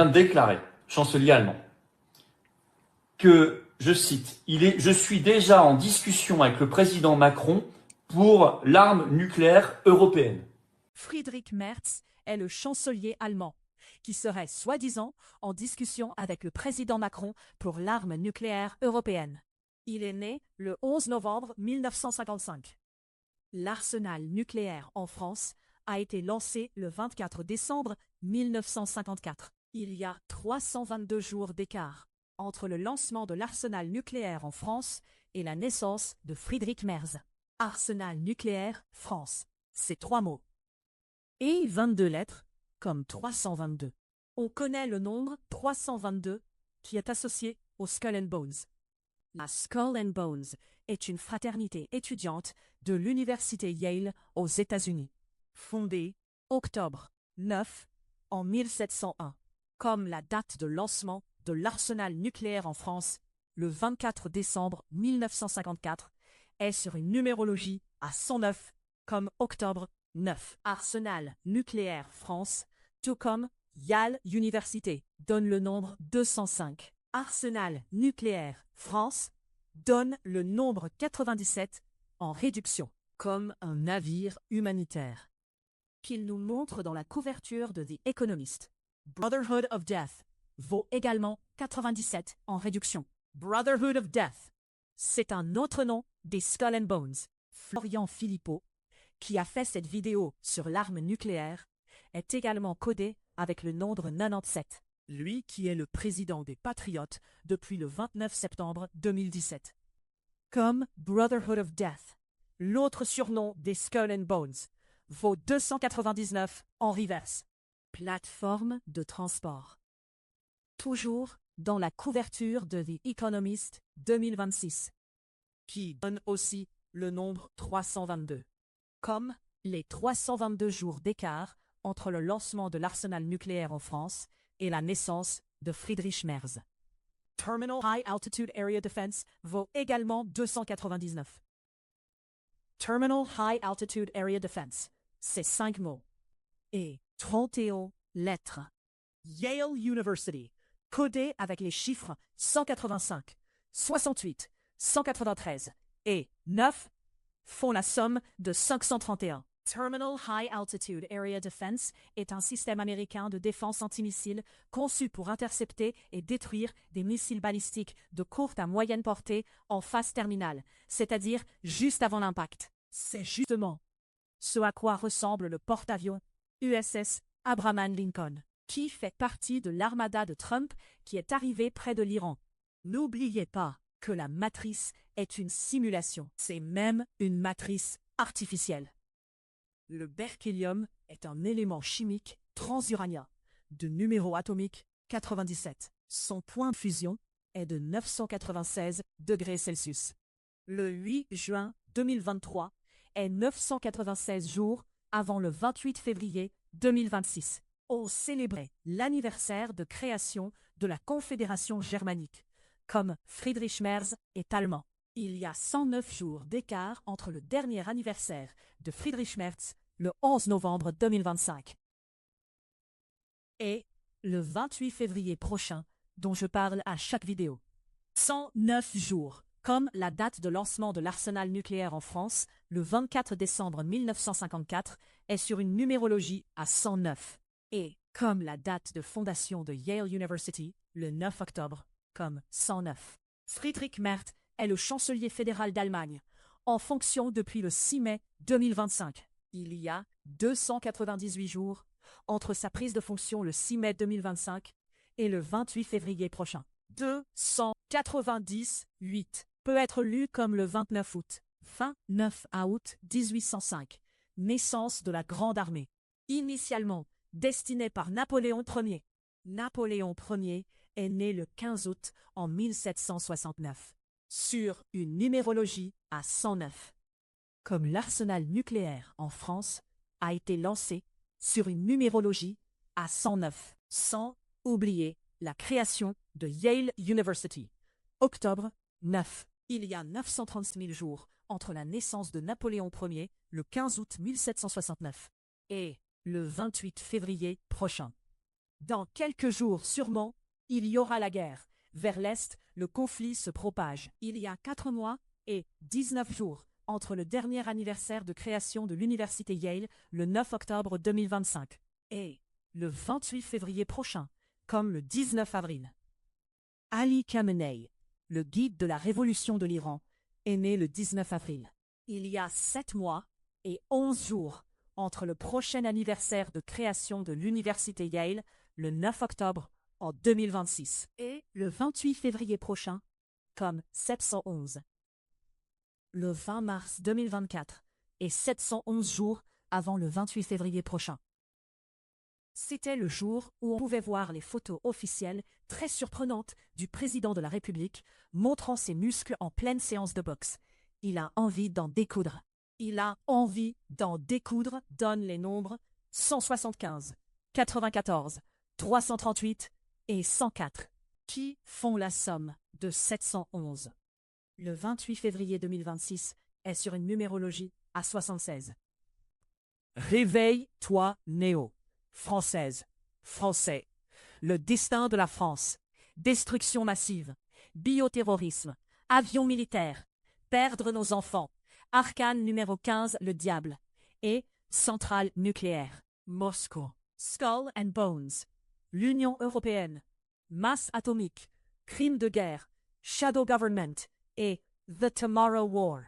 déclaré, chancelier allemand, que, je cite, je suis déjà en discussion avec le président Macron pour l'arme nucléaire européenne. Friedrich Merz est le chancelier allemand, qui serait soi-disant en discussion avec le président Macron pour l'arme nucléaire européenne. Il est né le 11 novembre 1955. L'arsenal nucléaire en France a été lancé le 24 décembre 1954. Il y a 322 jours d'écart entre le lancement de l'arsenal nucléaire en France et la naissance de Friedrich Merz. Arsenal nucléaire France, c'est 3 mots. Et 22 lettres, comme 322. On connaît le nombre 322 qui est associé au Skull and Bones. La Skull and Bones est une fraternité étudiante de l'université Yale aux États-Unis, fondée octobre 9 en 1701, comme la date de lancement de l'arsenal nucléaire en France, le 24 décembre 1954, est sur une numérologie à 109, comme octobre 9. Arsenal nucléaire France, tout comme Yale Université, donne le nombre 205. Arsenal nucléaire France donne le nombre 97 en réduction, comme un navire humanitaire. Qu'il nous montre dans la couverture de The Economist. Brotherhood of Death vaut également 97 en réduction. Brotherhood of Death, c'est un autre nom des Skull and Bones. Florian Philippot, qui a fait cette vidéo sur l'arme nucléaire, est également codé avec le nombre 97. Lui qui est le président des Patriotes depuis le 29 septembre 2017. Comme Brotherhood of Death, l'autre surnom des Skull and Bones, vaut 299 en reverse. Plateforme de transport. Toujours dans la couverture de The Economist 2026, qui donne aussi le nombre 322. Comme les 322 jours d'écart entre le lancement de l'arsenal nucléaire en France et la naissance de Friedrich Merz. Terminal High Altitude Area Defense vaut également 299. Terminal High Altitude Area Defense, c'est 5 mots. Et 31 lettres. Yale University, codé avec les chiffres 185, 68, 193 et 9, font la somme de 531. Terminal High Altitude Area Defense est un système américain de défense antimissiles conçu pour intercepter et détruire des missiles balistiques de courte à moyenne portée en phase terminale, c'est-à-dire juste avant l'impact. C'est justement ce à quoi ressemble le porte-avions USS Abraham Lincoln, qui fait partie de l'armada de Trump qui est arrivé près de l'Iran. N'oubliez pas que la matrice est une simulation, c'est même une matrice artificielle. Le berkéllium est un élément chimique transuranien de numéro atomique 97. Son point de fusion est de 996 degrés Celsius. Le 8 juin 2023 est 996 jours avant le 28 février 2026. On célébrait l'anniversaire de création de la Confédération germanique, comme Friedrich Merz est allemand. Il y a 109 jours d'écart entre le dernier anniversaire de Friedrich Merz, le 11 novembre 2025, et le 28 février prochain, dont je parle à chaque vidéo. 109 jours, comme la date de lancement de l'arsenal nucléaire en France, le 24 décembre 1954, est sur une numérologie à 109. Et comme la date de fondation de Yale University, le 9 octobre, comme 109. Friedrich Merz est le chancelier fédéral d'Allemagne, en fonction depuis le 6 mai 2025. Il y a 298 jours entre sa prise de fonction le 6 mai 2025 et le 28 février prochain. 298 peut être lu comme le 29 août, fin 9 août 1805, naissance de la Grande Armée, initialement destinée par Napoléon Ier. Napoléon Ier est né le 15 août en 1769, sur une numérologie à 109. Comme l'arsenal nucléaire en France a été lancé sur une numérologie à 109, sans oublier la création de Yale University. Octobre 9. Il y a 936 000 jours entre la naissance de Napoléon Ier, le 15 août 1769, et le 28 février prochain. Dans quelques jours sûrement, il y aura la guerre. Vers l'Est, le conflit se propage. Il y a 4 mois et 19 jours entre le dernier anniversaire de création de l'université Yale, le 9 octobre 2025, et le 28 février prochain, comme le 19 avril. Ali Khamenei, le guide de la révolution de l'Iran, est né le 19 avril. Il y a 7 mois et 11 jours entre le prochain anniversaire de création de l'université Yale, le 9 octobre en 2026, et le 28 février prochain, comme 711. Le 20 mars 2024 et 711 jours avant le 28 février prochain. C'était le jour où on pouvait voir les photos officielles très surprenantes du président de la République montrant ses muscles en pleine séance de boxe. Il a envie d'en découdre. Il a envie d'en découdre, donne les nombres 175, 94, 338 et 104, qui font la somme de 711. Le 28 février 2026 est sur une numérologie à 76. Réveille-toi, Néo. Française, Français. Le destin de la France. Destruction massive. Bioterrorisme. Avions militaires. Perdre nos enfants. Arcane numéro 15, le diable. Et centrale nucléaire. Moscou. Skull and Bones. L'Union européenne. Masse atomique. Crime de guerre. Shadow Government. Et The Tomorrow War.